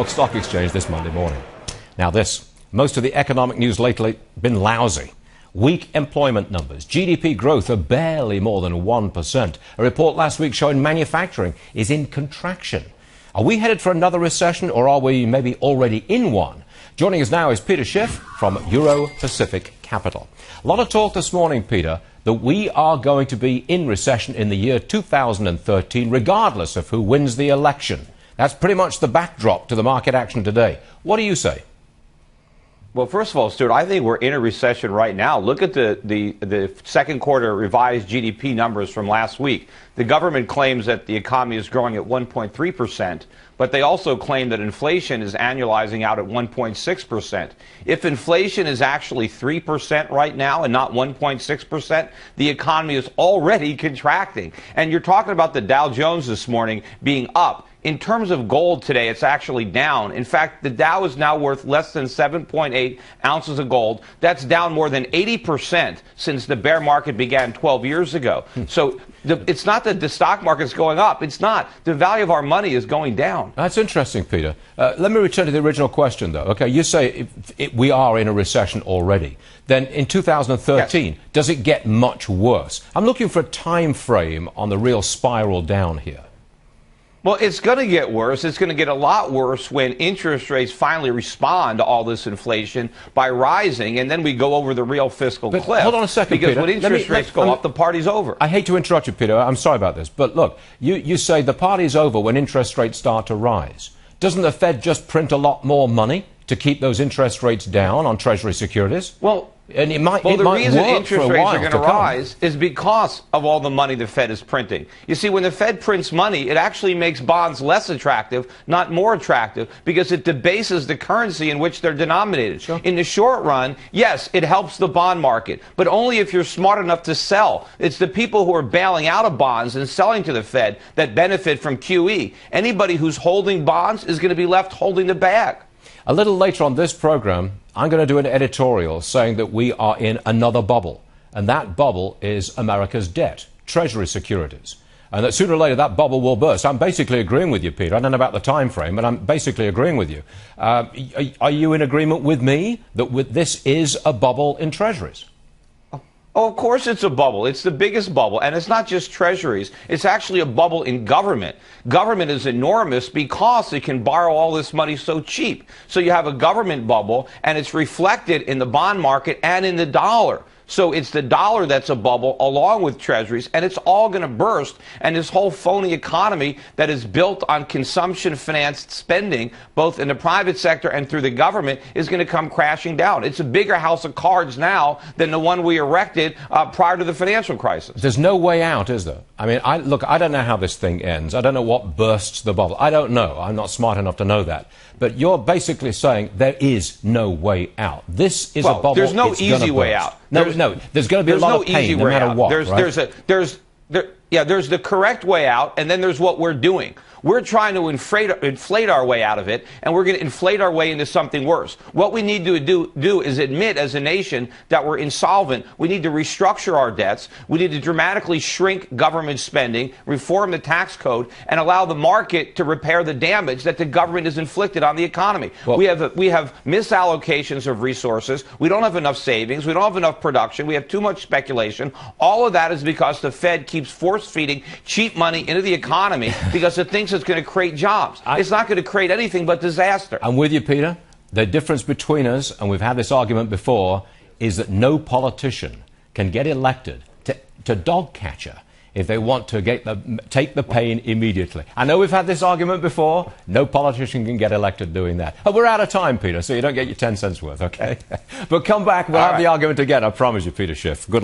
Stock Exchange this Monday morning. Now most of the economic news lately been lousy. Weak employment numbers, GDP growth of barely more than 1%. A report last week showing manufacturing is in contraction. Are we headed for another recession, or are we maybe already in one? Joining us now is Peter Schiff from Euro Pacific Capital. A lot of talk this morning, Peter, that we are going to be in recession in the year 2013, regardless of who wins the election. That's pretty much the backdrop to the market action today. What do you say? Well, first of all, Stuart, I think we're in a recession right now. Look at the second quarter revised GDP numbers from last week. The government claims that the economy is growing at 1.3%, but they also claim that inflation is annualizing out at 1.6%. If inflation is actually 3% right now and not 1.6%, the economy is already contracting. And you're talking about the Dow Jones this morning being up. In terms of gold today, it's actually down. In fact, the Dow is now worth less than 7.8 ounces of gold. That's down more than 80% since the bear market began 12 years ago. So it's not that the stock market's going up. It's not. The value of our money is going down. That's interesting, Peter. Let me return to the original question, though. Okay, you say we are in a recession already. Then in 2013, yes. Does it get much worse? I'm looking for a time frame on the real spiral down here. Well, it's going to get worse. It's going to get a lot worse when interest rates finally respond to all this inflation by rising, and then we go over the real fiscal cliff. Hold on a second, because Peter. When interest rates go up, the party's over. I hate to interrupt you, Peter. I'm sorry about this. But look, you say the party's over when interest rates start to rise. Doesn't the Fed just print a lot more money to keep those interest rates down on Treasury securities? Well, and the reason interest rates are going to rise is because of all the money the Fed is printing. You see, when the Fed prints money, it actually makes bonds less attractive, not more attractive, because it debases the currency in which they're denominated. Sure. In the short run, yes, it helps the bond market, but only if you're smart enough to sell. It's the people who are bailing out of bonds and selling to the Fed that benefit from QE. Anybody who's holding bonds is going to be left holding the bag. A little later on this program, I'm going to do an editorial saying that we are in another bubble, and that bubble is America's debt, Treasury securities, and that sooner or later that bubble will burst. I'm basically agreeing with you, Peter. I don't know about the time frame, but I'm basically agreeing with you. Are you in agreement with me that this is a bubble in Treasuries? Oh, of course it's a bubble. It's the biggest bubble. And it's not just treasuries. It's actually a bubble in government. Government is enormous because it can borrow all this money so cheap. So you have a government bubble, and it's reflected in the bond market and in the dollar. So it's the dollar that's a bubble along with treasuries, and it's all going to burst. And this whole phony economy that is built on consumption-financed spending, both in the private sector and through the government, is going to come crashing down. It's a bigger house of cards now than the one we erected prior to the financial crisis. There's no way out, is there? I mean, look, I don't know how this thing ends. I don't know what bursts the bubble. I don't know. I'm not smart enough to know that. But you're basically saying there is no way out. This is a bubble. There's no easy way out. No, there's going to be a lot of pain no matter what. There's the correct way out, and then there's what we're doing. We're trying to inflate our way out of it, and we're going to inflate our way into something worse. What we need to do is admit as a nation that we're insolvent. We need to restructure our debts. We need to dramatically shrink government spending, reform the tax code, and allow the market to repair the damage that the government has inflicted on the economy. Well, we have misallocations of resources. We don't have enough savings. We don't have enough production. We have too much speculation. All of that is because the Fed keeps force-feeding cheap money into the economy because it thinks it's going to create jobs. It's not going to create anything but disaster. I'm with you, Peter. The difference between us, and we've had this argument before, is that no politician can get elected to dog catcher if they want to take the pain immediately. I know we've had this argument before. No politician can get elected doing that. But we're out of time, Peter, so you don't get your 10 cents worth, okay? But come back, we'll have the argument again. I promise you, Peter Schiff. Good luck.